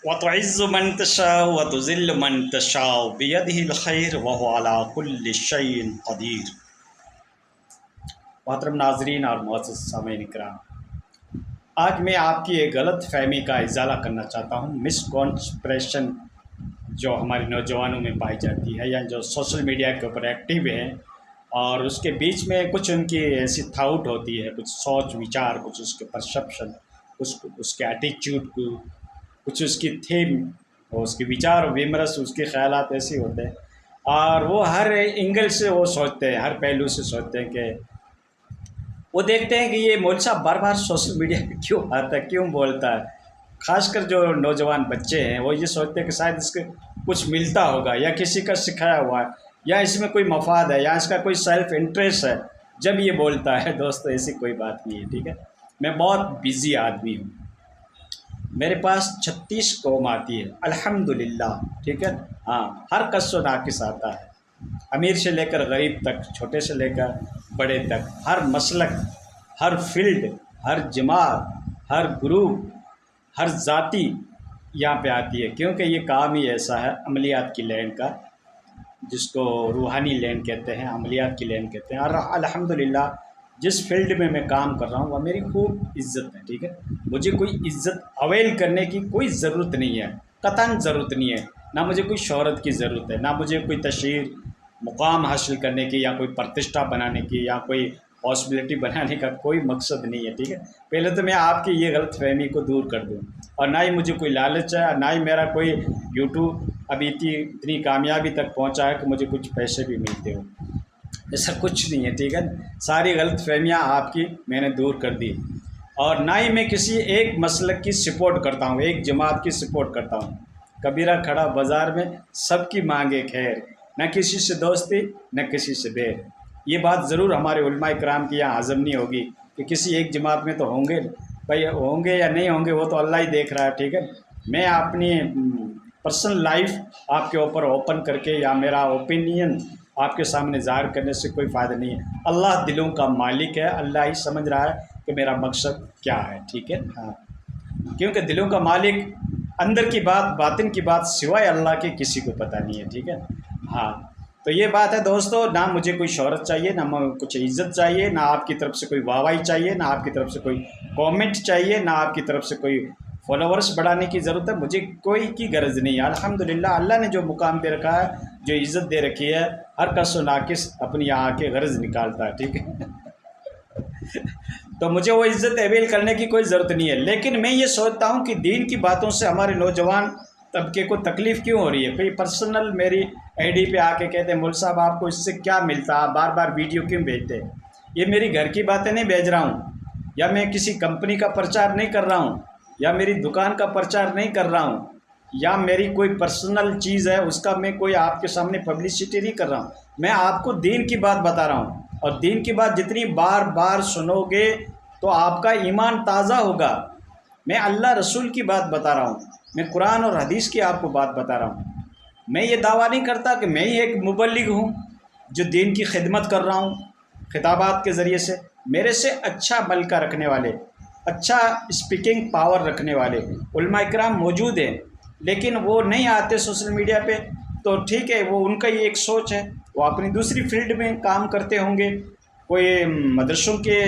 وتعز من تشاء وتذل من تشاء بيده الخير وهو على كل شيء قدیر۔ محترم ناظرین اور معزز سامعین کرام، آج میں آپ کی ایک غلط فہمی کا ازالہ کرنا چاہتا ہوں، مس کانسپریشن جو ہمارے نوجوانوں میں پائی جاتی ہے یا جو سوشل میڈیا کے اوپر ایکٹیو ہیں، اور اس کے بیچ میں کچھ ان کی ایسی تھاؤٹ ہوتی ہے، کچھ سوچ وچار، کچھ اس کے پرسپشن، اس کے ایٹیچیوڈ کو، کچھ اس کی تھیم اور اس کے وچار و ومرس، اس کے خیالات ایسے ہوتے ہیں، اور وہ ہر اینگل سے وہ سوچتے ہیں، ہر پہلو سے سوچتے ہیں کہ وہ دیکھتے ہیں کہ یہ مولوی صاحب بار بار سوشل میڈیا پہ کیوں آتا ہے، کیوں بولتا ہے۔ خاص کر جو نوجوان بچے ہیں وہ یہ سوچتے ہیں کہ شاید اس کے کچھ ملتا ہوگا، یا کسی کا سکھایا ہوا ہے، یا اس میں کوئی مفاد ہے، یا اس کا کوئی سیلف انٹرسٹ ہے جب یہ بولتا ہے۔ دوستو ایسی کوئی بات نہیں ہے، ٹھیک ہے۔ میں بہت بزی آدمی ہوں، میرے پاس 36 قوم آتی ہے الحمدللہ، ٹھیک ہے۔ ہاں، ہر کس و ناقص آتا ہے، امیر سے لے کر غریب تک، چھوٹے سے لے کر بڑے تک، ہر مسلک، ہر فیلڈ، ہر جماعت، ہر گروپ، ہر ذاتی یہاں پہ آتی ہے، کیونکہ یہ کام ہی ایسا ہے عملیات کی لین کا، جس کو روحانی لین کہتے ہیں، عملیات کی لین کہتے ہیں۔ اور الحمدللہ جس فیلڈ میں میں کام کر رہا ہوں وہ میری خوب عزت ہے، ٹھیک ہے۔ مجھے کوئی عزت اویل کرنے کی کوئی ضرورت نہیں ہے، قطعاً ضرورت نہیں ہے، نہ مجھے کوئی شہرت کی ضرورت ہے، نہ مجھے کوئی تشہیر، مقام حاصل کرنے کی، یا کوئی پرتشٹھا بنانے کی، یا کوئی پاسبلٹی بنانے کا کوئی مقصد نہیں ہے، ٹھیک ہے۔ پہلے تو میں آپ کی یہ غلط فہمی کو دور کر دوں، اور نہ ہی مجھے کوئی لالچ ہے، اور نہ ہی میرا کوئی یوٹیوب ابھی اتنی کامیابی تک پہنچا ہے کہ مجھے کچھ پیسے بھی ملتے ہو، ایسا کچھ نہیں ہے، ٹھیک ہے۔ ساری غلط فہمیاں آپ کی میں نے دور کر دی، اور نہ ہی میں کسی ایک مسلک کی سپورٹ کرتا ہوں، ایک جماعت کی سپورٹ کرتا ہوں۔ کبیرہ کھڑا بازار میں سب کی مانگے خیر، نہ کسی سے دوستی نہ کسی سے بیر۔ یہ بات ضرور ہمارے علماء کرام کی یہاں ہضم نہیں ہوگی کہ کسی ایک جماعت میں تو ہوں گے، بھائی ہوں گے یا نہیں ہوں گے وہ تو اللہ ہی دیکھ رہا ہے، ٹھیک ہے۔ میں اپنی پرسنل لائف آپ کے اوپر اوپن کر کے، یا میرا اوپینین آپ کے سامنے ظاہر کرنے سے کوئی فائدہ نہیں ہے۔ اللہ دلوں کا مالک ہے، اللہ ہی سمجھ رہا ہے کہ میرا مقصد کیا ہے، ٹھیک ہے۔ ہاں، کیونکہ دلوں کا مالک، اندر کی بات، باطن کی بات سوائے اللہ کے کسی کو پتہ نہیں ہے، ٹھیک ہے۔ ہاں، تو یہ بات ہے دوستو، نہ مجھے کوئی شہرت چاہیے، نہ کچھ عزت چاہیے، نہ آپ کی طرف سے کوئی واہواہی چاہیے، نہ آپ کی طرف سے کوئی کامنٹ چاہیے، نہ آپ کی طرف سے کوئی فالوورس بڑھانے کی ضرورت ہے، مجھے کوئی کی غرض نہیں ہے۔ الحمدللہ اللہ نے جو مقام دے رکھا ہے، جو عزت دے رکھی ہے، ہر کس و ناقص اپنی یہاں آ کے غرض نکالتا ہے، ٹھیک ہے۔ تو مجھے وہ عزت اویل کرنے کی کوئی ضرورت نہیں ہے، لیکن میں یہ سوچتا ہوں کہ دین کی باتوں سے ہمارے نوجوان طبقے کو تکلیف کیوں ہو رہی ہے۔ کوئی پرسنل میری آئی ڈی پہ آ کے کہتے ہیں مول صاحب آپ کو اس سے کیا ملتا، آپ بار بار ویڈیو کیوں بھیجتے ہیں۔ یہ میری گھر کی باتیں نہیں بھیج رہا ہوں، یا میں کسی کمپنی کا پرچار نہیں کر رہا ہوں، یا میری دکان کا پرچار نہیں کر رہا ہوں، یا میری کوئی پرسنل چیز ہے اس کا میں کوئی آپ کے سامنے پبلسٹی نہیں کر رہا ہوں۔ میں آپ کو دین کی بات بتا رہا ہوں، اور دین کی بات جتنی بار بار سنو گے تو آپ کا ایمان تازہ ہوگا۔ میں اللہ رسول کی بات بتا رہا ہوں، میں قرآن اور حدیث کی آپ کو بات بتا رہا ہوں۔ میں یہ دعویٰ نہیں کرتا کہ میں ہی ایک مبلغ ہوں جو دین کی خدمت کر رہا ہوں خطابات کے ذریعے سے۔ میرے سے اچھا ملکہ رکھنے والے، اچھا اسپیکنگ پاور رکھنے والے علماء اکرام موجود ہیں، لیکن وہ نہیں آتے سوشل میڈیا پہ، تو ٹھیک ہے، وہ ان کا یہ ایک سوچ ہے، وہ اپنی دوسری فیلڈ میں کام کرتے ہوں گے، کوئی مدرسوں کے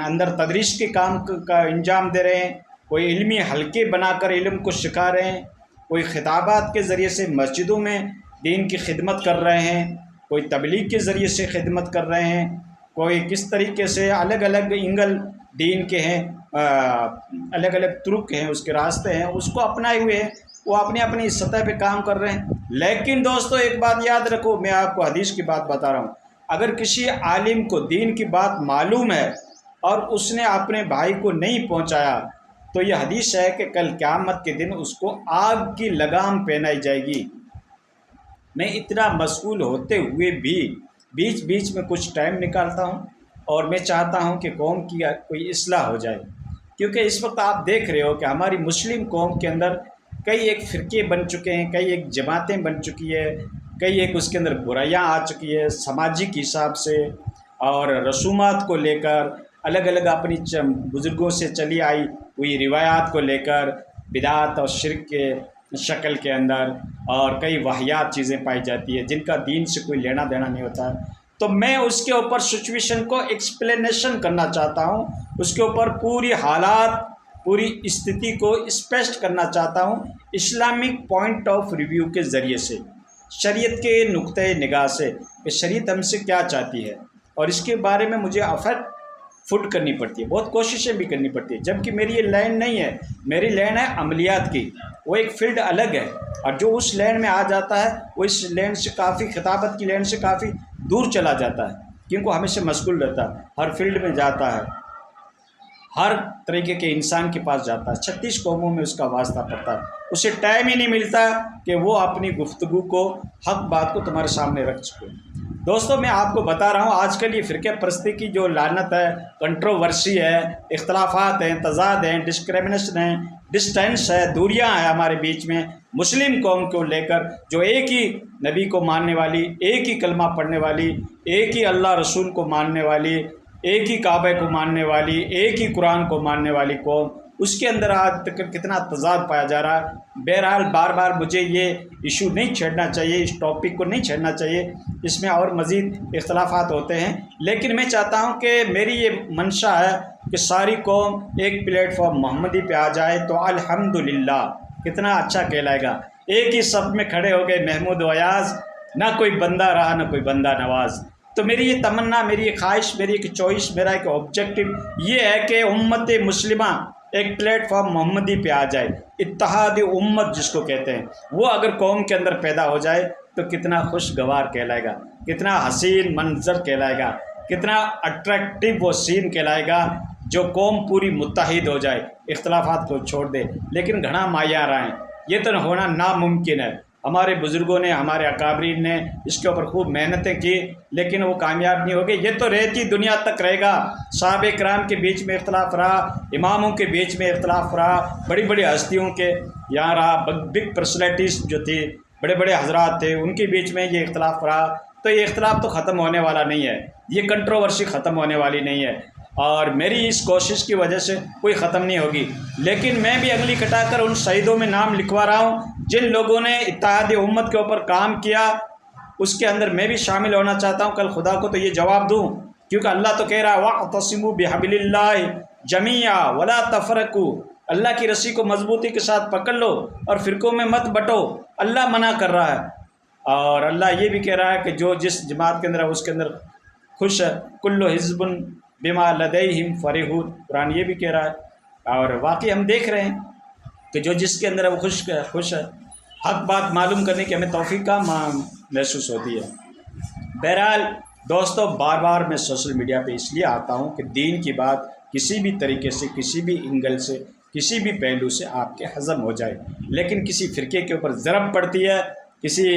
اندر تدریس کے کام کا انجام دے رہے ہیں، کوئی علمی حلقے بنا کر علم کو سکھا رہے ہیں، کوئی خطابات کے ذریعے سے مسجدوں میں دین کی خدمت کر رہے ہیں، کوئی تبلیغ کے ذریعے سے خدمت کر رہے ہیں، کوئی کس طریقے سے الگ الگ اینگل دین کے ہیں، الگ الگ طرق ہیں، اس کے راستے ہیں، اس کو اپنائے ہوئے ہیں، وہ اپنی اپنی سطح پہ کام کر رہے ہیں۔ لیکن دوستو ایک بات یاد رکھو، میں آپ کو حدیث کی بات بتا رہا ہوں، اگر کسی عالم کو دین کی بات معلوم ہے اور اس نے اپنے بھائی کو نہیں پہنچایا، تو یہ حدیث ہے کہ کل قیامت کے دن اس کو آگ کی لگام پہنائی جائے گی۔ میں اتنا مشغول ہوتے ہوئے بھی بیچ بیچ میں کچھ ٹائم نکالتا ہوں، اور میں چاہتا ہوں کہ قوم کی کوئی اصلاح ہو جائے، کیونکہ اس وقت آپ دیکھ رہے ہو کہ ہماری مسلم قوم کے اندر کئی ایک فرقے بن چکے ہیں، کئی ایک جماعتیں بن چکی ہے، کئی ایک اس کے اندر برائیاں آ چکی ہے سماجی کے حساب سے، اور رسومات کو لے کر الگ الگ اپنی بزرگوں سے چلی آئی ہوئی روایات کو لے کر، بدعات اور شرک کے شکل کے اندر، اور کئی واہیات چیزیں پائی جاتی ہے جن کا دین سے کوئی لینا دینا نہیں ہوتا ہے، تو میں اس کے اوپر سچویشن کو ایکسپلینیشن کرنا چاہتا ہوں، اس کے اوپر پوری حالات، پوری استھتی کو اسپشٹ کرنا چاہتا ہوں اسلامک پوائنٹ آف ریویو کے ذریعے سے، شریعت کے نقطۂ نگاہ سے، کہ شریعت ہم سے کیا چاہتی ہے، اور اس کے بارے میں مجھے فٹ کرنی پڑتی ہے، بہت کوششیں بھی کرنی پڑتی ہے، جبکہ میری یہ لائن نہیں ہے، میری لائن ہے عملیات کی، وہ ایک فیلڈ الگ ہے، اور جو اس لائن میں آ جاتا ہے وہ اس لائن سے کافی، خطابت کی لائن سے کافی دور چلا جاتا ہے، کیونکہ ہمیشہ مشغول رہتا ہے، ہر فیلڈ میں جاتا ہے، ہر طریقے کے انسان کے پاس جاتا ہے، 36 قوموں میں اس کا واسطہ پڑتا ہے، اسے ٹائم ہی نہیں ملتا کہ وہ اپنی گفتگو کو، حق بات کو تمہارے سامنے رکھ سکے۔ دوستو، میں آپ کو بتا رہا ہوں آج کل یہ فرقہ پرستی کی جو لعنت ہے، کنٹروورسی ہے، اختلافات ہیں، تضاد ہیں، ڈسکریمنیشن ہے، ڈسٹینس ہے، دوریاں ہیں ہمارے بیچ میں مسلم قوم کو لے کر، جو ایک ہی نبی کو ماننے والی، ایک ہی کلمہ پڑھنے والی، ایک ہی اللہ رسول کو ماننے والی، ایک ہی کعبہ کو ماننے والی، ایک ہی قرآن کو ماننے والی قوم، اس کے اندر آج تک کتنا تضاد پایا جا رہا ہے۔ بہرحال بار بار مجھے یہ ایشو نہیں چھیڑنا چاہیے، اس ٹاپک کو نہیں چھیڑنا چاہیے، اس میں اور مزید اختلافات ہوتے ہیں، لیکن میں چاہتا ہوں کہ میری یہ منشا ہے کہ ساری قوم ایک پلیٹ فارم محمدی پہ آ جائے تو الحمدللہ کتنا اچھا کہلائے گا۔ ایک ہی صف میں کھڑے ہو گئے محمود و ایاز، نہ کوئی بندہ رہا نہ کوئی بندہ نواز۔ تو میری یہ تمنا، میری یہ خواہش، میری ایک چوائس، میرا ایک آبجیکٹو یہ ہے کہ امت مسلمہ ایک پلیٹ فارم محمدی پہ آ جائے، اتحاد امت جس کو کہتے ہیں، وہ اگر قوم کے اندر پیدا ہو جائے تو کتنا خوشگوار کہلائے گا، کتنا حسین منظر کہلائے گا، کتنا اٹریکٹیو وہ سین کہلائے گا، جو قوم پوری متحد ہو جائے، اختلافات کو چھوڑ دے۔ لیکن گھنا مایار آئیں، یہ تو ہونا ناممکن ہے۔ ہمارے بزرگوں نے، ہمارے اکابرین نے اس کے اوپر خوب محنتیں کی، لیکن وہ کامیاب نہیں ہو گئے۔ یہ تو رہتی دنیا تک رہے گا، صحابہ کرام کے بیچ میں اختلاف رہا، اماموں کے بیچ میں اختلاف رہا، بڑی بڑی ہستیوں کے یہاں رہا، بگ پرسنالٹیز جو تھی، بڑے بڑے حضرات تھے، ان کے بیچ میں یہ اختلاف رہا۔ تو یہ اختلاف تو ختم ہونے والا نہیں ہے، یہ کنٹروورسی ختم ہونے والی نہیں ہے، اور میری اس کوشش کی وجہ سے کوئی ختم نہیں ہوگی۔ لیکن میں بھی انگلی کٹا کر ان شہیدوں میں نام لکھوا رہا ہوں جن لوگوں نے اتحاد امت کے اوپر کام کیا، اس کے اندر میں بھی شامل ہونا چاہتا ہوں۔ کل خدا کو تو یہ جواب دوں، کیونکہ اللہ تو کہہ رہا ہے وَاعْتَصِمُوا بِحَبْلِ اللَّهِ جَمِيعًا وَلَا تَفَرَّقُوا، اللہ کی رسی کو مضبوطی کے ساتھ پکڑ لو اور فرقوں میں مت بٹو، اللہ منع کر رہا ہے۔ اور اللہ یہ بھی کہہ رہا ہے کہ جو جس جماعت کے اندر ہے اس کے اندر خوش ہے، کل حزب بما لدیہم فرحون، قرآن یہ بھی کہہ رہا ہے، اور واقعی ہم دیکھ رہے ہیں کہ جو جس کے اندر ہے وہ خوش ہے۔ حق بات معلوم کرنے کی ہمیں توفیق کا محسوس ہوتی ہے۔ بہرحال دوستو، بار بار میں سوشل میڈیا پہ اس لیے آتا ہوں کہ دین کی بات کسی بھی طریقے سے، کسی بھی اینگل سے، کسی بھی پہلو سے آپ کے ہضم ہو جائے، لیکن کسی فرقے کے اوپر ضرب پڑتی ہے، کسی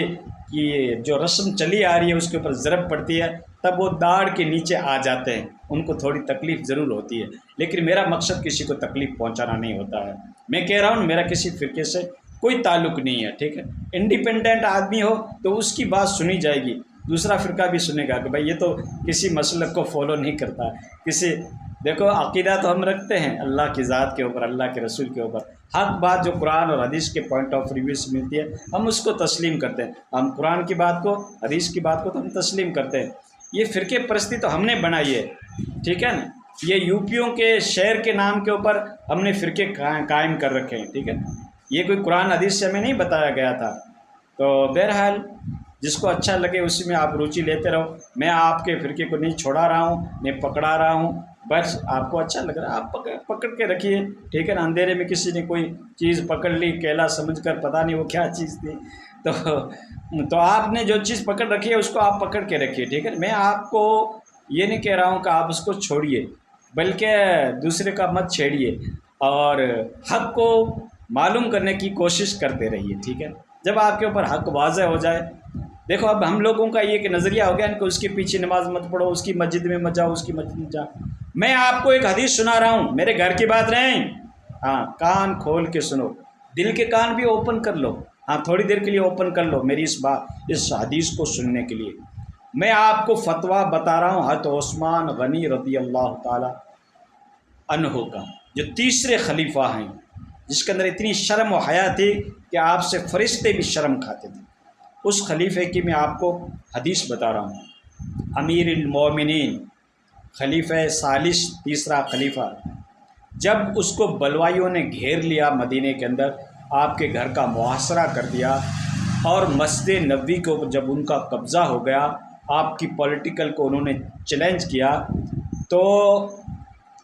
کی جو رسم چلی آ رہی ہے اس کے اوپر ضرب پڑتی ہے، تب وہ داڑھ کے نیچے آ جاتے ہیں، ان کو تھوڑی تکلیف ضرور ہوتی ہے، لیکن میرا مقصد کسی کو تکلیف پہنچانا نہیں ہوتا ہے۔ میں کہہ رہا ہوں میرا کسی فرقے سے کوئی تعلق نہیں ہے، ٹھیک ہے، انڈیپینڈنٹ آدمی ہو تو اس کی بات سنی جائے گی، دوسرا فرقہ بھی سنے گا کہ بھائی یہ تو کسی مسلک کو فالو نہیں کرتا، کسی، دیکھو عقیدہ تو ہم رکھتے ہیں اللہ کی ذات کے اوپر، اللہ کے رسول کے اوپر، حق بات جو قرآن اور حدیث کے پوائنٹ آف ریویو سے ملتی ہے ہم اس کو تسلیم کرتے ہیں، ہم قرآن کی بات کو، حدیث کی بات کو تو ہم تسلیم کرتے ہیں۔ یہ فرقے پرستی تو ہم نے بنائی ہے، ٹھیک ہے نا، یہ یوپیوں کے شہر کے نام کے اوپر ہم نے فرقے قائم کر رکھے ہیں، ٹھیک ہے، یہ کوئی قرآن حدیث سے ہمیں نہیں بتایا گیا تھا۔ تو بہرحال جس کو اچھا لگے اسی میں آپ روچی لیتے رہو، میں آپ کے فرقے کو نہیں چھوڑا رہا ہوں، نہیں پکڑا رہا ہوں، بس آپ کو اچھا لگ رہا ہے آپ پکڑ کے رکھیے، ٹھیک ہے نا۔ اندھیرے میں کسی نے کوئی چیز پکڑ لی کیلا سمجھ کر، پتہ نہیں وہ کیا چیز تھی، تو آپ نے جو چیز پکڑ رکھی ہے اس کو آپ پکڑ کے رکھیے، ٹھیک ہے۔ میں آپ کو یہ نہیں کہہ رہا ہوں کہ آپ اس کو چھوڑیے، بلکہ دوسرے کا مت چھیڑیے، اور حق کو معلوم کرنے کی کوشش کرتے رہیے، ٹھیک ہے۔ جب آپ کے اوپر حق واضح ہو جائے، دیکھو اب ہم لوگوں کا یہ کہ نظریہ ہو گیا کہ اس کے پیچھے نماز مت پڑھو، اس کی مسجد میں مت جاؤ، اس کی مسجد میں جاؤ۔ میں آپ کو ایک حدیث سنا رہا ہوں، میرے گھر کی بات نہیں، ہاں کان کھول کے سنو، دل کے کان بھی اوپن کر لو، ہاں تھوڑی دیر کے لیے اوپن کر لو میری اس حدیث کو سننے کے لیے۔ میں آپ کو فتویٰ بتا رہا ہوں حضرت عثمان غنی رضی اللہ تعالی عنہ کا، جو تیسرے خلیفہ ہیں، جس کے اندر اتنی شرم و حیا تھی کہ آپ سے فرشتے بھی شرم کھاتے تھے، اس خلیفے کی میں آپ کو حدیث بتا رہا ہوں۔ امیر المومنین، خلیفہ ثالث، تیسرا خلیفہ، جب اس کو بلوائیوں نے گھیر لیا مدینے کے اندر، آپ کے گھر کا محاصرہ کر دیا، اور مسجد نبوی کو جب ان کا قبضہ ہو گیا، آپ کی پولیٹیکل کو انہوں نے چیلنج کیا، تو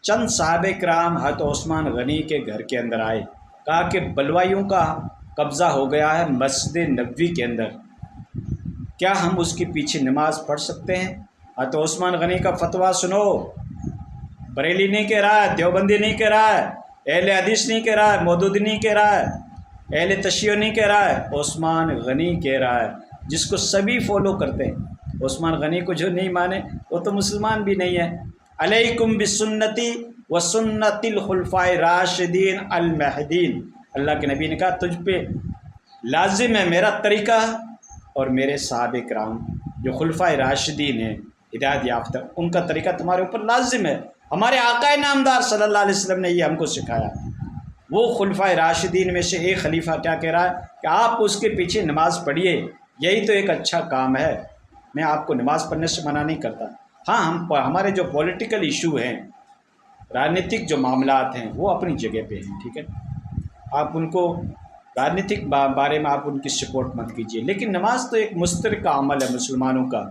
چند صحابہ کرام حضرت عثمان غنی کے گھر کے اندر آئے، کہا کہ بلوائیوں کا قبضہ ہو گیا ہے مسجد نبوی کے اندر، کیا ہم اس کے پیچھے نماز پڑھ سکتے ہیں؟ حضرت عثمان غنی کا فتویٰ سنو، بریلی نہیں کہہ رہا ہے، دیوبندی نہیں کہہ رہا ہے، اہل حدیث نہیں کہہ رہا ہے، مودودی نہیں کہہ رہا ہے، اہل تشیع نہیں کہہ رہا ہے، عثمان غنی کہہ رہا ہے، جس کو سبھی فالو کرتے ہیں۔ عثمان غنی کو جو نہیں مانے وہ تو مسلمان بھی نہیں ہے۔ علیکم بسنتی و سنت الخلفاء راشدین المہدین، اللہ کے نبی نے کہا تجھ پہ لازم ہے میرا طریقہ اور میرے صحابہ کرام جو خلفاء راشدین ہیں ہدایت یافتہ، ان کا طریقہ تمہارے اوپر لازم ہے۔ ہمارے آقا نامدار صلی اللہ علیہ وسلم نے یہ ہم کو سکھایا۔ وہ خلفاء راشدین میں سے ایک خلیفہ کیا کہہ رہا ہے کہ آپ اس کے پیچھے نماز پڑھیے، یہی تو ایک اچھا کام ہے، میں آپ کو نماز پڑھنے سے منع نہیں کرتا۔ ہاں، ہمارے جو پولیٹیکل ایشو ہیں، راجنیتک جو معاملات ہیں، وہ اپنی جگہ پہ ہیں، ٹھیک ہے، آپ ان کو راجنیتک بارے میں آپ ان کی سپورٹ مت کیجیے، لیکن نماز تو ایک مشترکہ عمل ہے مسلمانوں کا،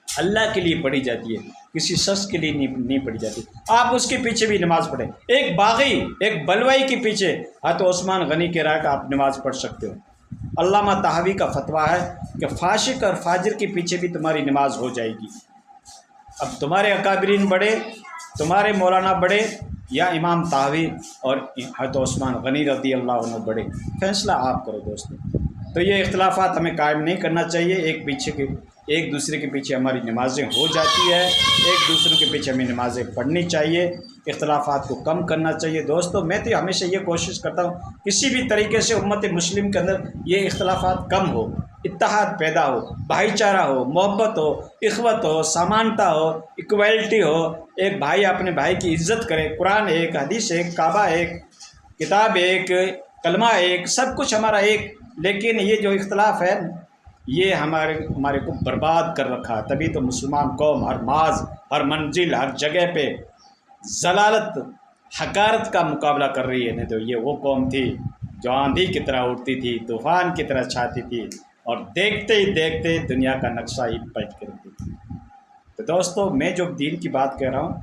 اللہ کے لیے پڑھی جاتی ہے، کسی شخص کے لیے نہیں پڑھی جاتی۔ آپ اس کے پیچھے بھی نماز پڑھیں، ایک باغی، ایک بلوائی کے پیچھے حضرت عثمان غنی کے رائے کا آپ نماز پڑھ سکتے ہو۔ علامہ طحاوی کا فتویٰ ہے کہ فاسق اور فاجر کے پیچھے بھی تمہاری نماز ہو جائے گی۔ اب تمہارے اکابرین بڑے، تمہارے مولانا بڑے، یا امام طحاوی اور حضرت عثمان غنی رضی اللہ عنہ بڑے، فیصلہ آپ کرو دوستو۔ تو یہ اختلافات ہمیں قائم نہیں کرنا چاہیے، ایک دوسرے کے پیچھے ہماری نمازیں ہو جاتی ہے، ایک دوسرے کے پیچھے ہمیں نمازیں پڑھنی چاہیے، اختلافات کو کم کرنا چاہیے۔ دوستو میں تو ہمیشہ یہ کوشش کرتا ہوں کسی بھی طریقے سے امت مسلم کے اندر یہ اختلافات کم ہو، اتحاد پیدا ہو، بھائی چارہ ہو، محبت ہو، اخوت ہو، سمانتا ہو، ایکویلٹی ہو، ایک بھائی اپنے بھائی کی عزت کرے۔ قرآن ایک، حدیث ایک، کعبہ ایک، کتاب ایک، کلمہ ایک، سب کچھ ہمارا ایک، لیکن یہ جو اختلاف ہے یہ ہمارے کو برباد کر رکھا ہے۔ تبھی تو مسلمان قوم ہر ماز، ہر منزل، ہر جگہ پہ ضلالت، حقارت کا مقابلہ کر رہی ہے۔ نہیں تو یہ وہ قوم تھی جو آندھی کی طرح اٹھتی تھی، طوفان کی طرح چھاتی تھی، اور دیکھتے ہی دیکھتے دنیا کا نقشہ ہی پلٹ کر رکھتی تھی۔ تو دوستو میں جو دین کی بات کہہ رہا ہوں،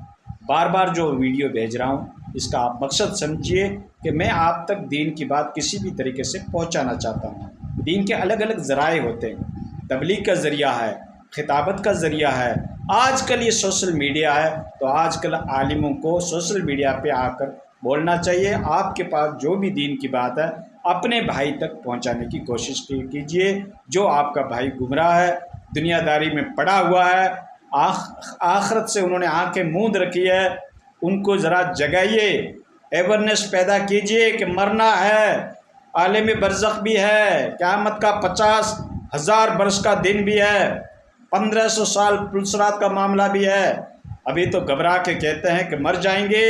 بار بار جو ویڈیو بھیج رہا ہوں، اس کا آپ مقصد سمجھیے کہ میں آپ تک دین کی بات کسی بھی طریقے سے پہنچانا چاہتا ہوں۔ دین کے الگ الگ ذرائع ہوتے ہیں، تبلیغ کا ذریعہ ہے، خطابت کا ذریعہ ہے، آج کل یہ سوشل میڈیا ہے، تو آج کل عالموں کو سوشل میڈیا پہ آ کر بولنا چاہیے۔ آپ کے پاس جو بھی دین کی بات ہے اپنے بھائی تک پہنچانے کی کوشش کیجیے۔ جو آپ کا بھائی گمراہ ہے، دنیا داری میں پڑا ہوا ہے، آخرت سے انہوں نے آنکھیں موند رکھی ہے، ان کو ذرا جگائیے، ایورنیس پیدا کیجیے کہ مرنا ہے، عالم برزخ بھی ہے، قیامت کا 50,000 برس کا دن بھی ہے، 1500 سال پلسرات کا معاملہ بھی ہے۔ ابھی تو گھبرا کے کہتے ہیں کہ مر جائیں گے،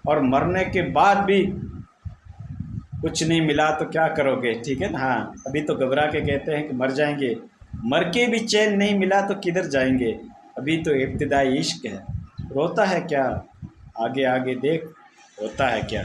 اور مرنے کے بعد بھی کچھ نہیں ملا تو کیا کرو گے، ٹھیک ہے نا؟ ہاں، ابھی تو گھبرا کے کہتے ہیں کہ مر جائیں گے، مر کے بھی چین نہیں ملا تو کدھر جائیں گے؟ ابھی تو ابتدائی عشق ہے، روتا ہے کیا؟ آگے آگے دیکھ، ہوتا ہے کیا؟